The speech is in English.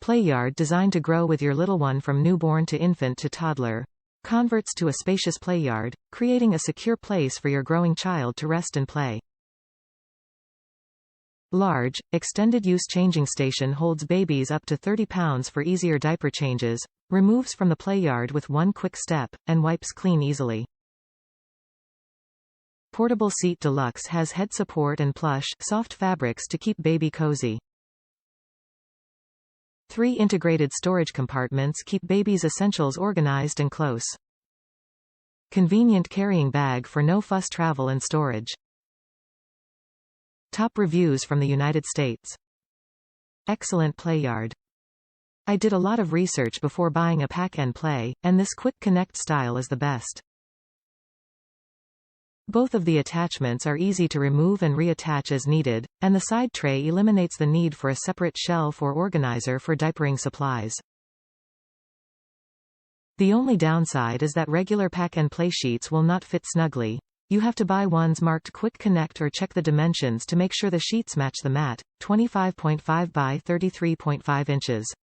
Playard designed to grow with your little one from newborn to infant to toddler. Converts to a spacious Playard, creating a secure place for your growing child to rest and play. Large, extended-use changing station holds babies up to 30 pounds for easier diaper changes, removes from the Playard with one quick step, and wipes clean easily. Portable Seat Deluxe has head support and plush, soft fabrics to keep baby cozy. 3 integrated storage compartments keep baby's essentials organized and close. Convenient carrying bag for no-fuss travel and storage. Top reviews from the United States. Excellent Playard. I did a lot of research before buying a pack and play, and this quick connect style is the best. Both of the attachments are easy to remove and reattach as needed, and the side tray eliminates the need for a separate shelf or organizer for diapering supplies. The only downside is that regular pack and play sheets will not fit snugly. You have to buy ones marked Quick Connect or check the dimensions to make sure the sheets match the mat, 25.5 by 33.5 inches.